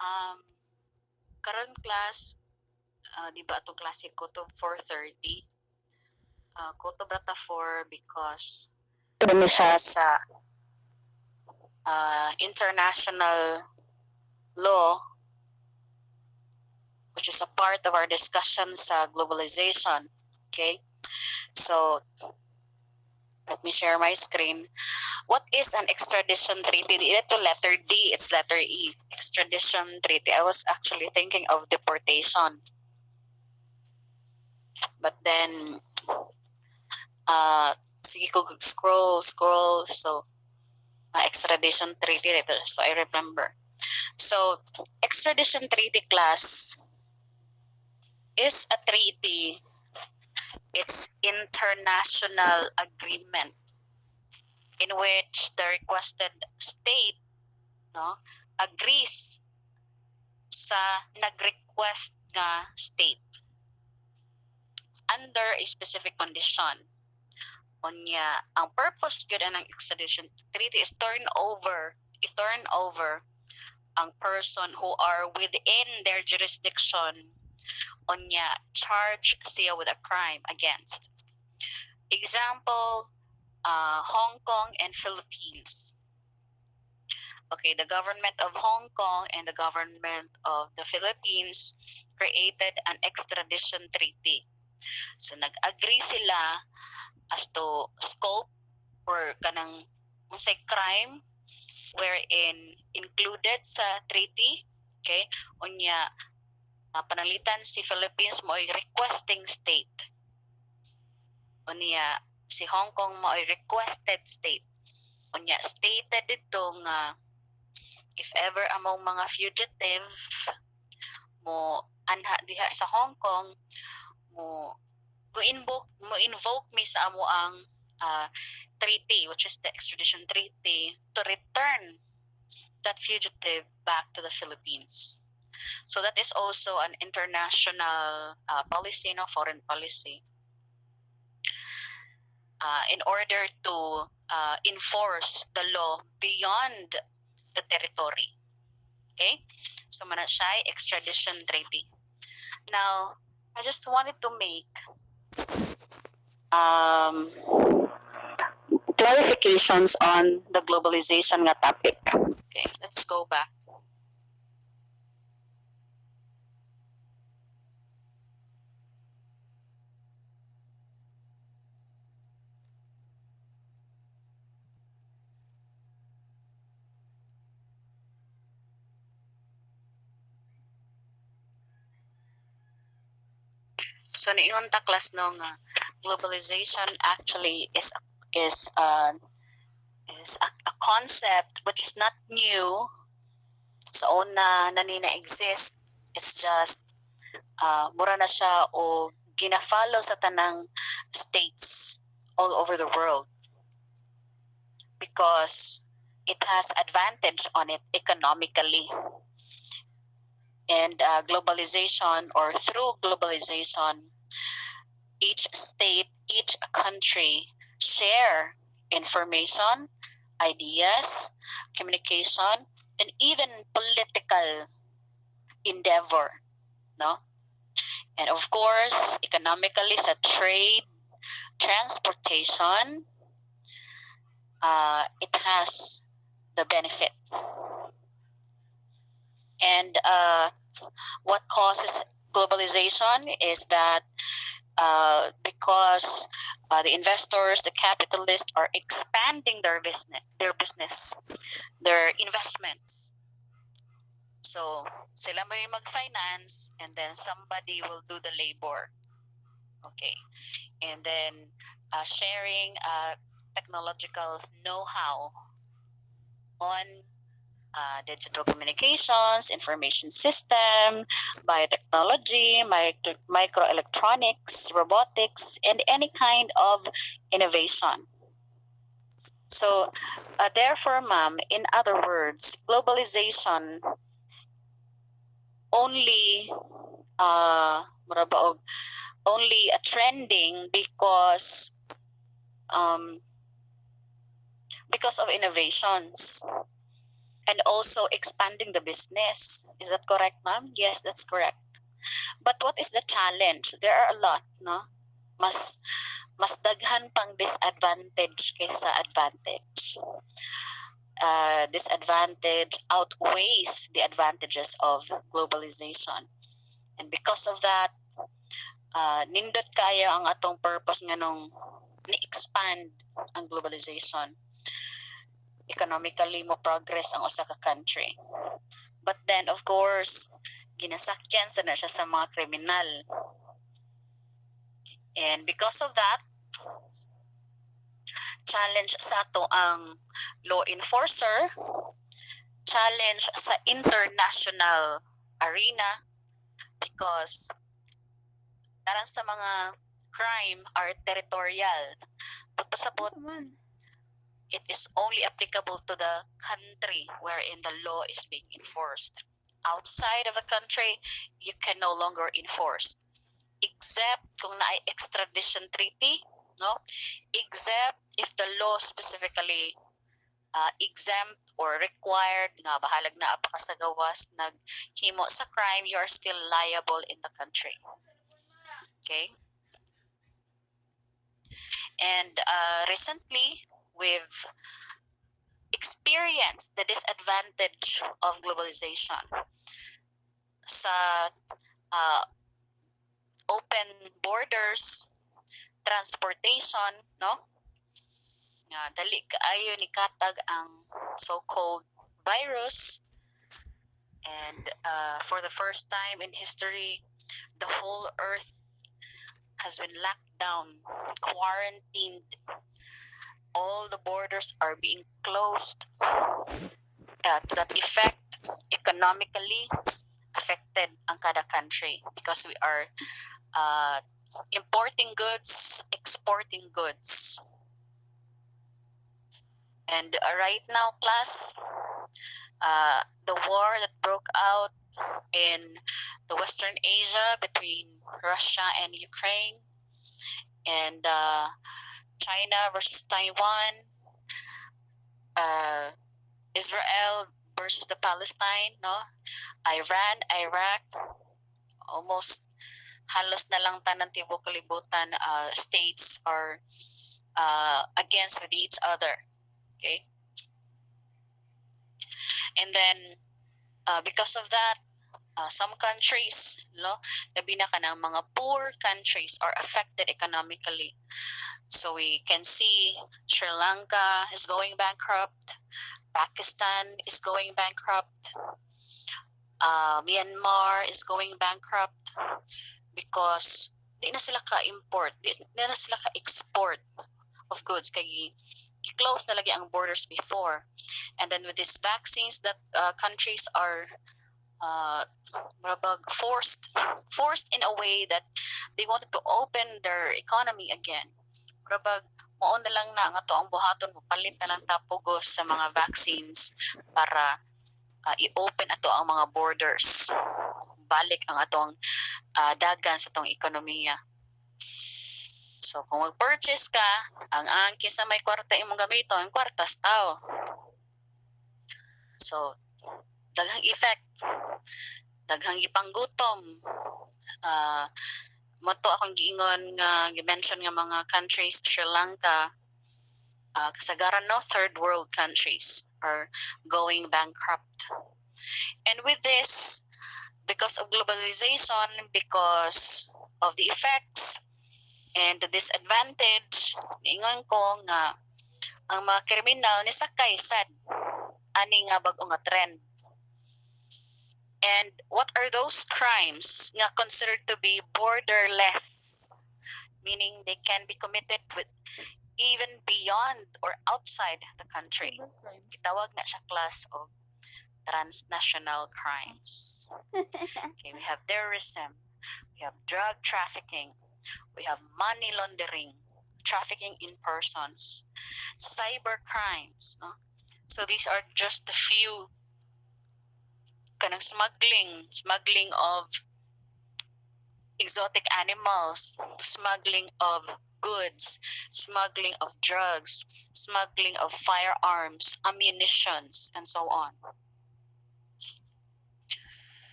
Um, karon class, di ba itong klase ko to 4:30? Ko to brata 4 because kami siya sa international law, which is a part of our discussion sa globalization. Okay? So, let me share my screen. What is an extradition treaty? Ito letter D, it's letter E. Extradition treaty. I was actually thinking of deportation. But then, sige ko scroll. So, extradition treaty dito. So, I remember. So, extradition treaty class is a treaty. It's international agreement in which the requested state, no, agrees sa nag-request nga state under a specific condition. Unya, ang purpose gyud ng extradition treaty is turn over ang person who are within their jurisdiction, unya charge siya with a crime against. Example, Hong Kong and Philippines. Okay, the government of Hong Kong and the government of the Philippines created an extradition treaty. So nag-agree sila as to scope or kanang unsay crime wherein included sa treaty. Okay, unya panalitan si Philippines mo ay requesting state, unya si Hong Kong mo ay requested state. Unya stated dito nga if ever among mga fugitive mo anha diha sa Hong Kong mo invoke mi sa amo ang treaty, which is the extradition treaty, to return that fugitive back to the Philippines. So that is also an international policy, no, foreign policy, in order to enforce the law beyond the territory. Okay? So mana siya extradition treaty. Now, I just wanted to make clarifications on the globalization nga topic. Okay, let's go back. So niingon ta class no nga globalization actually is a concept which is not new. So una nanina exist, it's just mura na siya o gina-follow sa tanang states all over the world because it has advantage on it economically. And globalization, or through globalization, each state, each country share information, ideas, communication, and even political endeavor, no? And of course, economically sa trade, transportation, it has the benefit. And what causes globalization is that because the investors, the capitalists are expanding their business, their investments. So sila may mag-finance and then somebody will do the labor. Okay. And then sharing technological know-how on digital communications, information system, biotechnology, microelectronics, robotics, and any kind of innovation. So, therefore, ma'am, in other words, globalization only only a trending because of innovations. and also expanding the business. Is that correct, ma'am? Yes, that's correct. But what is the challenge? There are a lot, no? Mas mas daghan pang disadvantage kaysa advantage. Disadvantage outweighs the advantages of globalization. And because of that, nindot kaya ang atong purpose nga nung ni-expand ang globalization. Economically mo progress ang usa ka country. But then, of course, ginasakyan sa na siya sa mga kriminal. And because of that, challenge sa ato ang law enforcer, challenge sa international arena, because karang sa mga crime are territorial. Pagpasabot, it is only applicable to the country wherein the law is being enforced. Outside of the country, you can no longer enforce. Except kung na extradition treaty, no? Except if the law specifically exempt or required nga bahalag na apa ka sa gawas naghimo sa crime, you are still liable in the country. Okay? And recently, we've experienced the disadvantage of globalization sa open borders, transportation, no? Dali kaayo ni katag ang so-called virus, and for the first time in history, the whole earth has been locked down, quarantined. All the borders are being closed. To that effect, economically affected ang kada country because we are importing goods, exporting goods. And right now, class, the war that broke out in the Western Asia between Russia and Ukraine, and China versus Taiwan, Israel versus the Palestine, no? Iran, Iraq, almost halos na lang tanang tibok kalibutan states are against with each other. Okay? And then, because of that, some countries, no, labi na ka ng mga poor countries are affected economically. So we can see Sri Lanka is going bankrupt, Pakistan is going bankrupt, Myanmar is going bankrupt because di na sila ka-import, di na sila ka-export of goods kay i-close na lagi ang borders before. And then with these vaccines that countries are forced in a way that they wanted to open their economy again. Mao na lang na nga to ang buhaton mo, palit na lang tapugos sa mga vaccines para i-open ato ang mga borders, balik ang atong dagan sa atong ekonomiya. So kung mag-purchase ka, ang angkin sa may kwarta imong gamiton, kwartas tao. So daghang effect, daghang ipanggutom. Moto akong giingon nga gi-mention nga mga countries, Sri Lanka, kasagaran no, third world countries are going bankrupt. And with this, because of globalization, because of the effects and the disadvantage, ingon ko nga ang mga kriminal ni sakay sad ani nga bag-o nga trend. And what are those crimes nga considered to be borderless, meaning they can be committed with even beyond or outside the country? Gitawag na siya class of transnational crimes. Okay, we have terrorism, we have drug trafficking, we have money laundering, trafficking in persons, cyber crimes. No? So these are just a few kanang smuggling of exotic animals, smuggling of goods, smuggling of drugs, smuggling of firearms, ammunitions, and so on.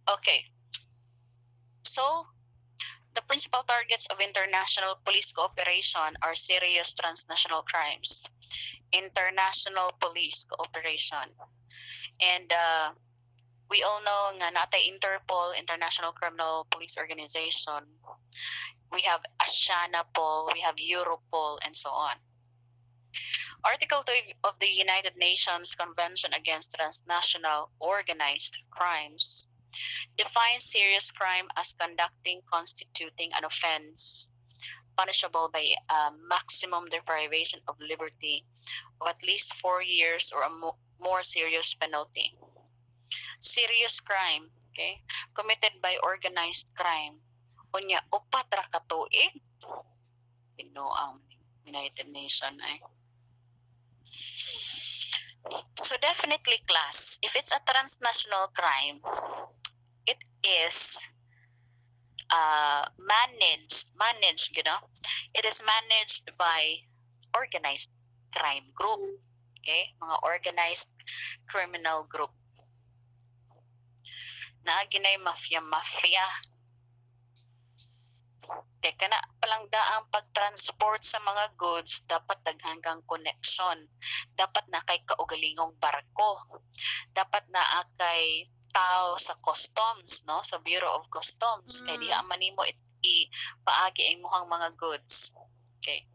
Okay, so the principal targets of international police cooperation are serious transnational crimes, international police cooperation, and we all know nga natay Interpol, International Criminal Police Organization. We have Asianapol, we have Europol, and so on. Article 2 of the United Nations Convention Against Transnational Organized Crimes defines serious crime as constituting an offense punishable by a maximum deprivation of liberty of at least 4 years or a more serious penalty. Serious crime, okay, committed by organized crime. Unya, upat ra ka tuig. Ang United Nations ay. So definitely, class, if it's a transnational crime, it is managed, it is managed by organized crime group, okay, mga organized criminal group na ginay mafia. Teka na, palang daang pagtransport sa mga goods, dapat daghang connection. Dapat na kay kaugalingong barko. Dapat na kay tao sa customs, no? Sa Bureau of Customs. Kaya di aman nimo ipaagi ang muhang mga goods. Okay.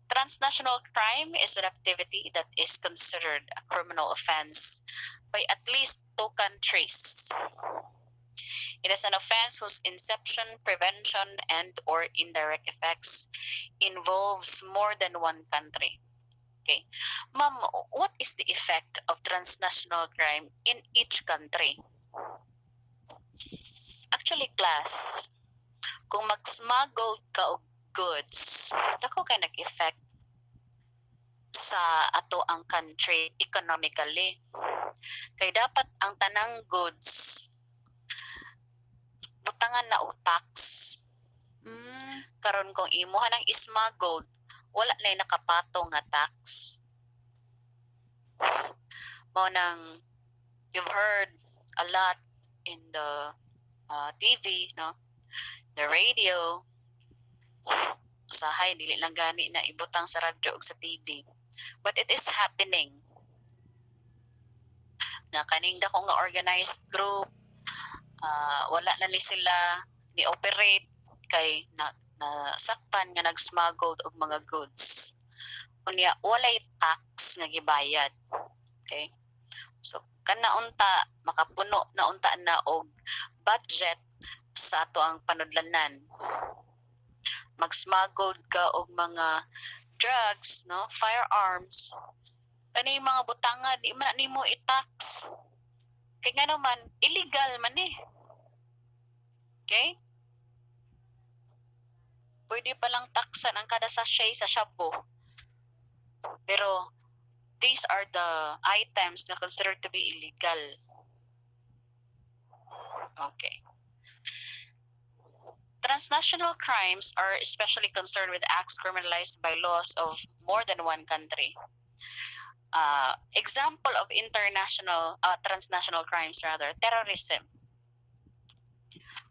Transnational crime is an activity that is considered a criminal offense by at least 2 countries. It is an offense whose inception, prevention, and or indirect effects involves more than one country. Okay. Ma'am, what is the effect of transnational crime in each country? Actually, class, kung mag-smuggle ka og goods, dako kay nag-effect sa ato ang country economically. Kay dapat ang tanang goods butangan na og tax. Karon kung imuha ng smuggled, wala na nakapatong nga tax. Mo nang you've heard a lot in the TV, no? The radio. Usahay dili lang gani na ibutang sa radyo ug sa TV. But it is happening. Na kaning dako nga organized group, wala na ni sila ni operate kay nasakpan nga nag-smuggled og mga goods. Unya walay tax nga gibayad. Okay? So kana unta makapuno na unta na og budget sa ato ang panudlanan. Mag-smuggled ka og mga drugs, no, firearms. Kani mga butanga di man nimo i-tax. Kaya nga naman, illegal man eh. Okay? Pwede palang taksan ang kada sachet sa shabu. Pero, these are the items na considered to be illegal. Okay. Transnational crimes are especially concerned with acts criminalized by laws of more than one country. Example of transnational crimes, terrorism.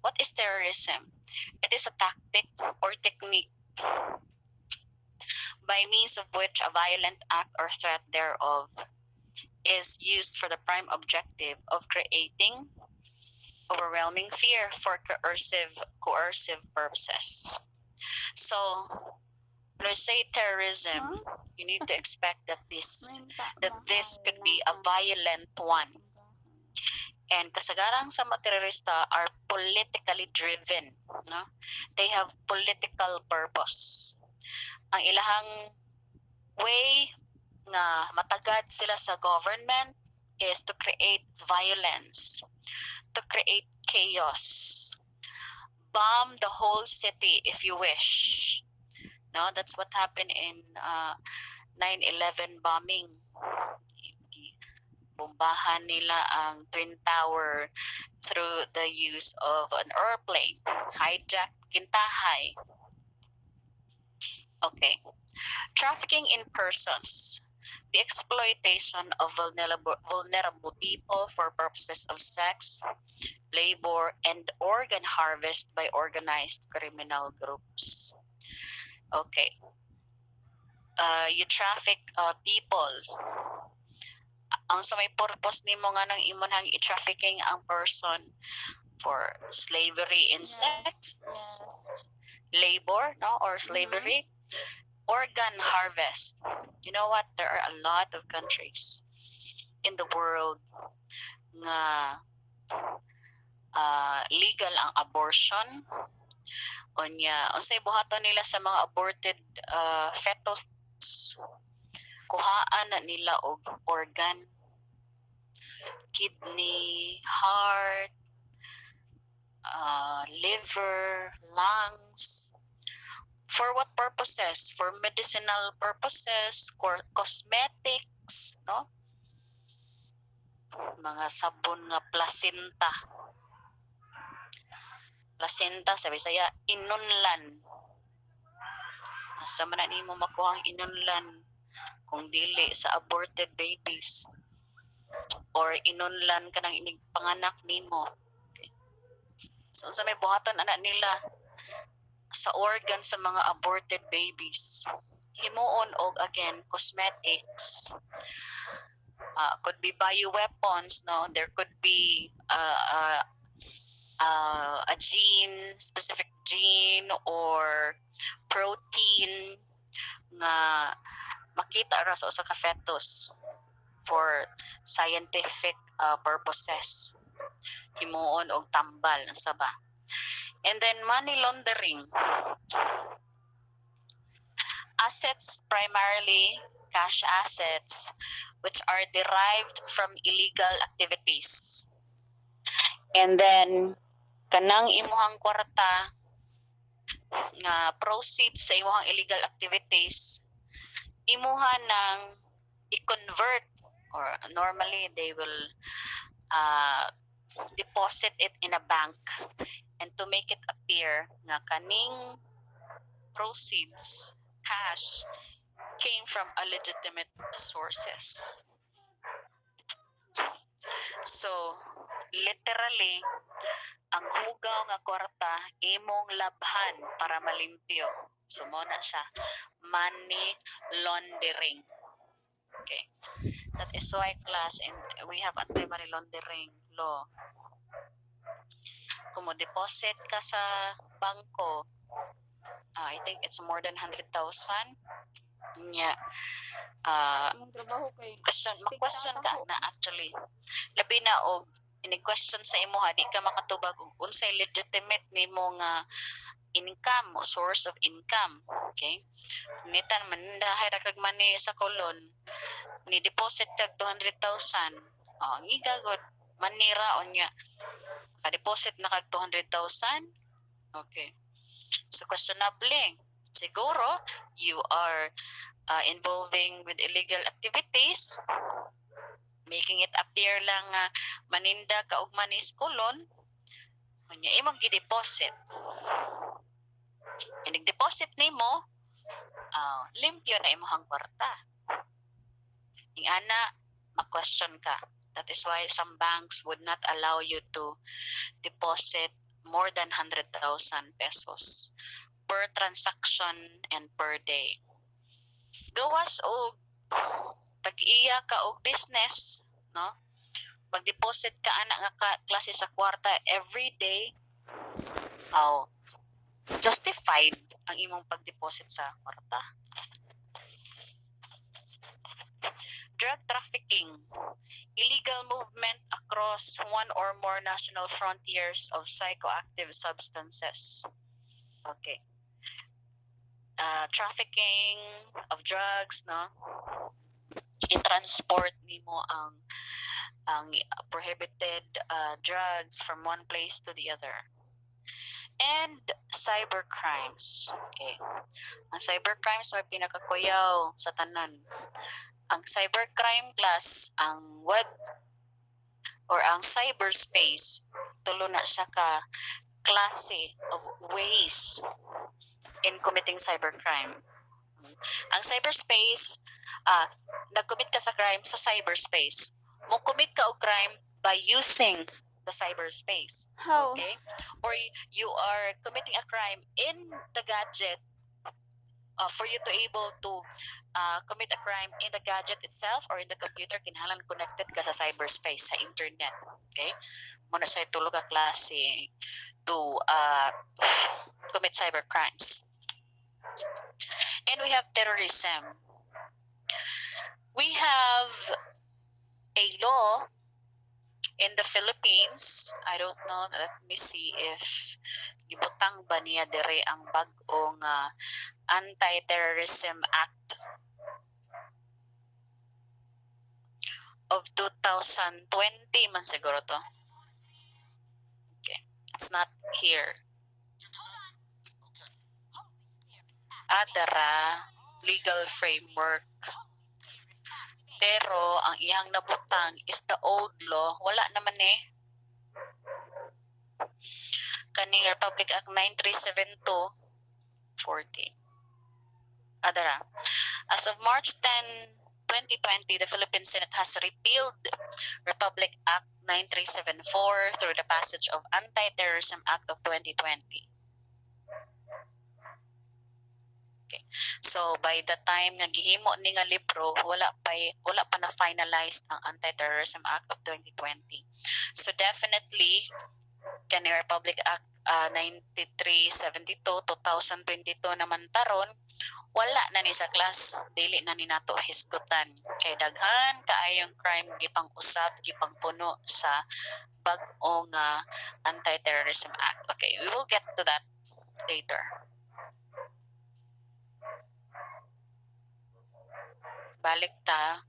What is terrorism? It is a tactic or technique by means of which a violent act or threat thereof is used for the prime objective of creating overwhelming fear for coercive purposes. So, when we say terrorism, you need to expect that this could be a violent one. And kasagarang sa mga terorista are politically driven. No? They have political purpose. Ang ilahang way nga matagad sila sa government is to create violence, to create chaos, bomb the whole city if you wish. No, that's what happened in 9/11 bombing. Bombahan nila ang Twin Tower through the use of an airplane. Hijack kintahay. Okay. Trafficking in persons. The exploitation of vulnerable people for purposes of sex, labor, and organ harvest by organized criminal groups. Okay. You traffic people. Ang sa may purpose nimo nga nang imonhang i-trafficking ang person for slavery in sex, labor, no, or slavery, organ harvest. You know what? There are a lot of countries in the world nga legal ang abortion. Unya, unsay buhaton nila sa mga aborted fetus? Kuhaan na nila og organ, kidney, heart, liver, lungs. For what purposes? For medicinal purposes, cosmetics, no? Mga sabon nga placenta. Placenta, sa Bisaya, inunlan. Asa man na nimo makuha ang inunlan kung dili sa aborted babies or inunlan ka ng panganak nimo. Okay. So sa may buhatan anak nila sa organ sa mga aborted babies. Himuon og again cosmetics. Could be bioweapons, no? There could be a gene, specific gene or protein nga makita ra sa usa ka fetus for scientific purposes. Himuon og tambal sa ba. And then money laundering. Assets, primarily cash assets, which are derived from illegal activities. And then kanang imuhang kwarta nga proceeds sa imuhang illegal activities, imuha nang i-convert, or normally they will deposit it in a bank, and to make it appear nga kaning proceeds, cash, came from illegitimate sources. So, literally, ang hugaw nga kwarta imong labhan para malimpyo. So, mo na siya, money laundering. Okay. That is why class, and we have anti-money laundering law. Kung mo deposit ka sa bangko, I think it's more than 100,000. Nya, question ka na actually. Labi na og ini-question sa imo ha, di ka makatubag unsay legitimate nimo nga income o source of income. Okay? Nitan man dahay ra kag money sa kolon, ni deposit kag 200,000. Oh, gigagod manira onya. Ka-deposit na kag 200,000. Okay. So questionable. Siguro you are involving with illegal activities, making it appear lang maninda ka og manis kulon, unya imong gi-deposit. And nag-deposit nimo, limpyo na imong kwarta. Ing ana, ma-question ka. That is why some banks would not allow you to deposit more than 100,000 pesos per transaction and per day. Gawas og pag-iya ka og business, no? Mag-deposit ka ana nga klase sa kwarta every day. Justified ang imong pag-deposit sa kwarta. Drug trafficking. Illegal movement across one or more national frontiers of psychoactive substances. Okay. Trafficking of drugs, no? I-transport nimo ang prohibited drugs from one place to the other. And cybercrimes. Okay. Ang cybercrimes may pinakakuyaw sa tanan. Ang cybercrime class, ang web or ang cyberspace, tulo na siya ka klase of ways in committing cybercrime. Ang cyberspace, nag-commit ka sa crime sa cyberspace. Mo commit ka og crime by using the cyberspace. How? Okay? Or you are committing a crime in the gadget, for you to able to commit a crime in the gadget itself or in the computer, kinahanglan connected ka sa cyberspace, sa internet. Okay? Muna siya tulog ka klase to commit cyber crimes. And we have terrorism. We have a law in the Philippines. I don't know. Let me see if gibutang ba niya dire ang bag-ong Anti-Terrorism Act of 2020 man siguro to. Okay. It's not here. Adara legal framework. Pero ang iyang nabutang is the old law. Wala naman eh. Kaning Republic Act 9372 14. Adara. As of March 10, 2020, the Philippine Senate has repealed Republic Act 9374 through the passage of Anti-Terrorism Act of 2020. Okay. So by the time nga gihimo ni nga libro, wala pa na finalized ang Anti-Terrorism Act of 2020. So definitely kani Republic Act 9372 2022 naman taron, wala na ni sa class, dili na ni nato hisgutan kay daghan kaayong crime gipang usab gipang puno sa bag-ong Anti-Terrorism Act. Okay, we will get to that later. Balik ta.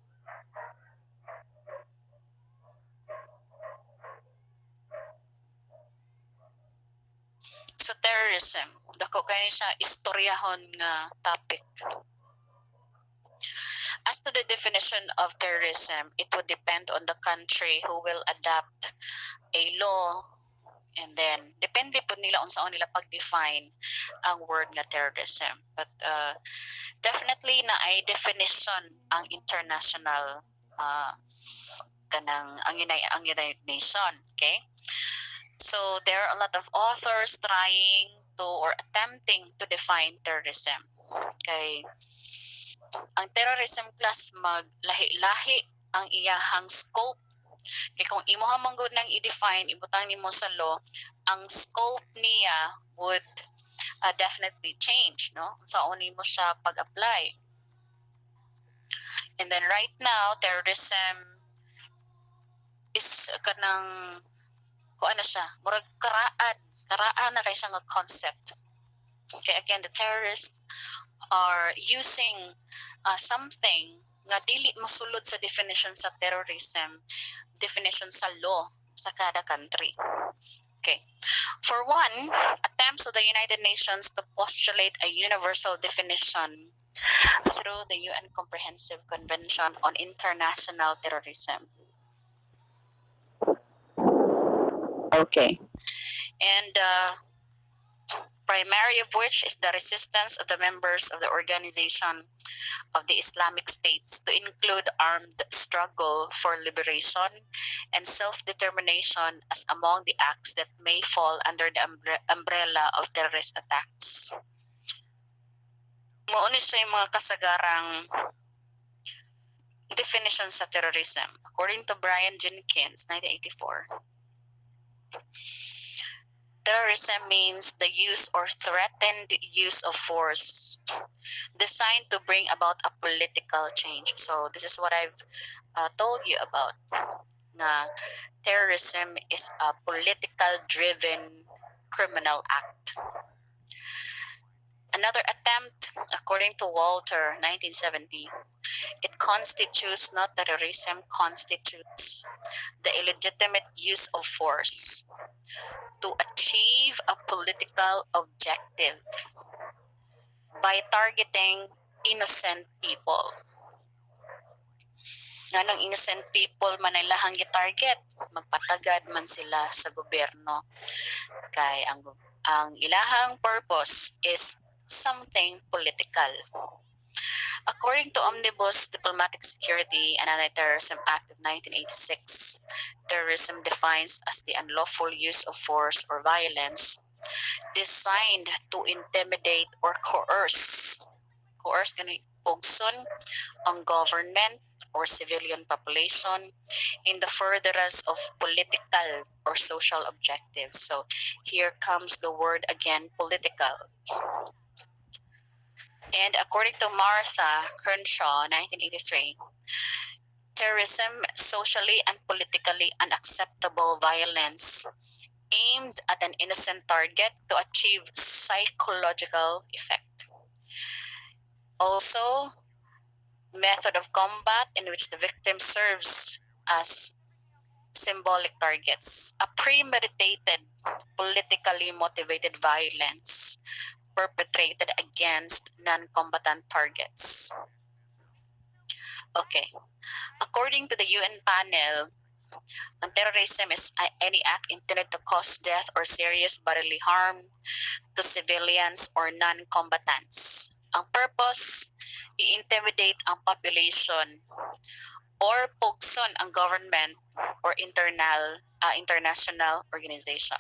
So terrorism, dako kay siya istoryahon nga topic. As to the definition of terrorism, it would depend on the country who will adopt a law, and then depende po nila unsaon nila pag-define ang word nga terrorism. But definitely na ay definition ang international kanang ang United Nation. Okay? So there are a lot of authors trying to or attempting to define terrorism. Okay. Ang terrorism class maglahi-lahi ang iyahang scope. Kaya kung imuha manggod nang i-define, ibutang nimo sa law, ang scope niya would definitely change, no? Sa uni mo siya pag-apply. And then right now, terrorism is kanang kung ano siya, murag karaan na kay siya nga concept. Okay, again, the terrorists are using something nga dili mosulod sa definition sa terrorism, definition sa law sa kada country. Okay. For one, attempts of the United Nations to postulate a universal definition through the UN Comprehensive Convention on International Terrorism. Okay. And primary of which is the resistance of the members of the Organization of the Islamic States to include armed struggle for liberation and self-determination as among the acts that may fall under the umbrella of terrorist attacks. Mauni siya yung mga kasagarang definition sa terrorism. According to Brian Jenkins, 1984, terrorism means the use or threatened use of force designed to bring about a political change. So this is what I've told you about. Na terrorism is a political-driven criminal act. Another attempt, according to Walter, 1970, it constitutes not terrorism, constitutes the illegitimate use of force to achieve a political objective by targeting innocent people. Nganong innocent people man ay lahang i-target, magpatagad man sila sa gobyerno. Kay ang ilahang purpose is something political. According to Omnibus Diplomatic Security and Anti-Terrorism Act of 1986, terrorism defines as the unlawful use of force or violence designed to intimidate or coerce gani pugson ang government or civilian population in the furtherance of political or social objectives. So here comes the word again, political. And according to Martha Crenshaw, 1983, terrorism, socially and politically unacceptable violence aimed at an innocent target to achieve psychological effect. Also, method of combat in which the victim serves as symbolic targets, a premeditated, politically motivated violence perpetrated against non-combatant targets. Okay, according to the UN panel, terrorism is any act intended to cause death or serious bodily harm to civilians or non-combatants. Ang purpose, i-intimidate ang population or pugson ang government or international organization.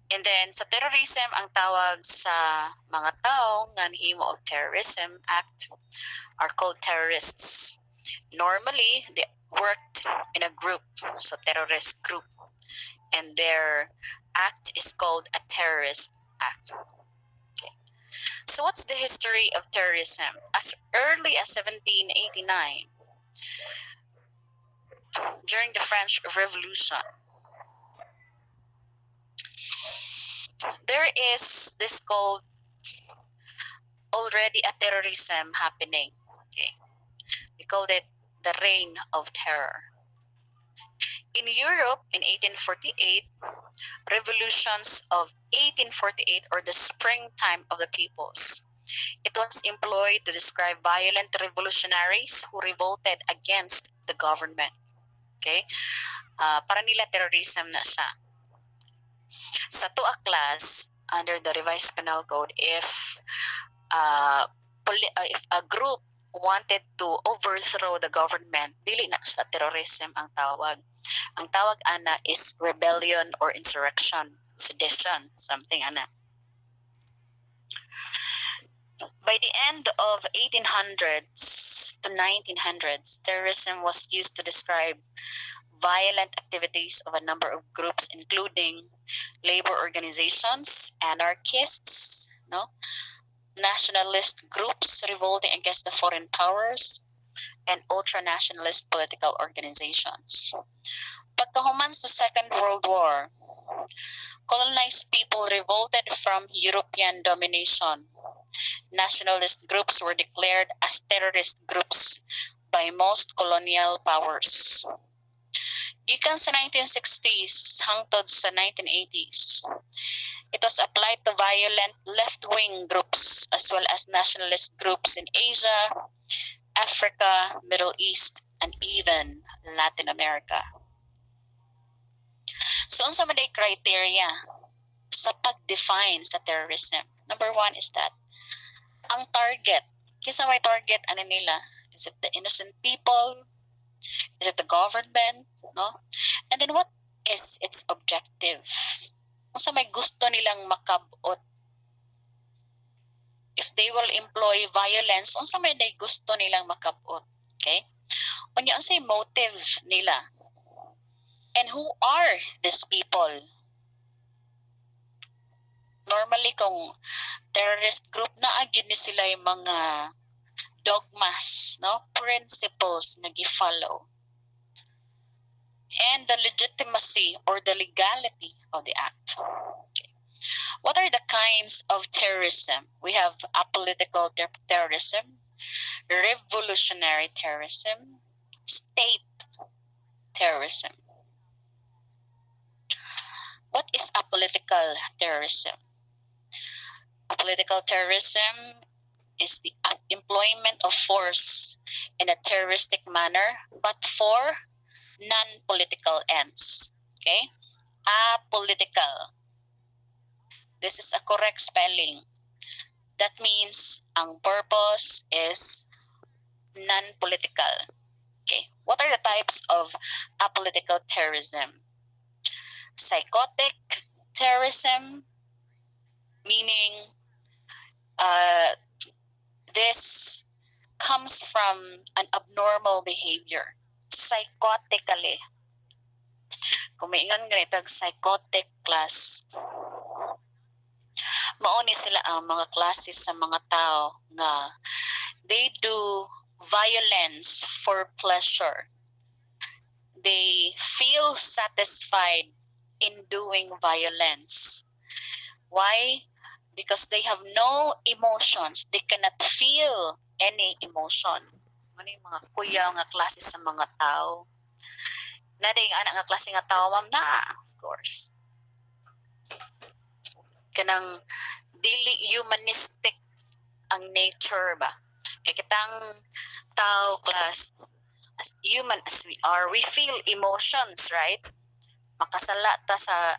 And then sa terrorism, ang tawag sa mga tao nga nihimo og terrorism act are called terrorists. Normally, they worked in a group, so terrorist group, and their act is called a terrorist act. Okay. So what's the history of terrorism? As early as 1789, during the French Revolution, there is this called already a terrorism happening. Okay. We called it the Reign of Terror. In Europe in 1848, revolutions of 1848 or the springtime of the peoples. It was employed to describe violent revolutionaries who revolted against the government. Okay? Para nila terrorism na siya. Sa tuwa class, under the revised penal code, if a group wanted to overthrow the government, dili na sa terrorism ang tawag. Ang tawag ana is rebellion or insurrection, sedition, something ana. By the end of 1800s to 1900s, terrorism was used to describe violent activities of a number of groups, including labor organizations, anarchists, nationalist groups revolting against the foreign powers, and ultra-nationalist political organizations. Pagkahuman sa Second World War, colonized people revolted from European domination. Nationalist groups were declared as terrorist groups by most colonial powers. Gikan sa 1960s hangtod sa 1980s, it was applied to violent left-wing groups as well as nationalist groups in Asia, Africa, Middle East, and even Latin America. So, unsa man day criteria sa pag-define sa terrorism? Number one is that ang target. Kisa may target, ano nila? Is it the innocent people? Is it the government? No? And then what is its objective? Unsa may gusto nilang makabot? If they will employ violence, unsa may day gusto nilang makabot? Okay? Unya unsay motive nila? And who are these people? Normally, kung terrorist group na agad ni sila yung mga dogmas, principles na gi-follow. And the legitimacy or the legality of the act. Okay. What are the kinds of terrorism? We have apolitical terrorism, revolutionary terrorism, state terrorism. What is apolitical terrorism? Apolitical terrorism is the employment of force in a terroristic manner but for non-political ends. Okay? Apolitical. This is a correct spelling. That means Ang purpose is non-political. Okay. What are the types of apolitical terrorism? Psychotic terrorism, meaning this comes from an abnormal behavior. Psychotically. Kung may ingon ganitag psychotic class, mauni sila ang mga klase sa mga tao nga they do violence for pleasure. They feel satisfied in doing violence. Why? Because they have no emotions. They cannot feel any emotion. Ano yung mga kuya nga klase sa mga tao? Na ding anak nga klase nga tao, ma'am, na, of course. Kanang dili humanistic ang nature ba? Kaya kitang tao class, as human as we are, we feel emotions, right? Makasala ta sa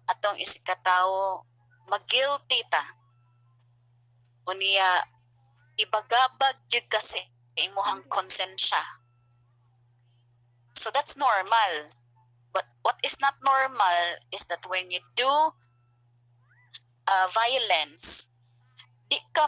atong isikatawo, mag-guilty ta. Unya, ibagabag yun kasi imuhang konsensya. So that's normal. But what is not normal is that when you do violence, di ka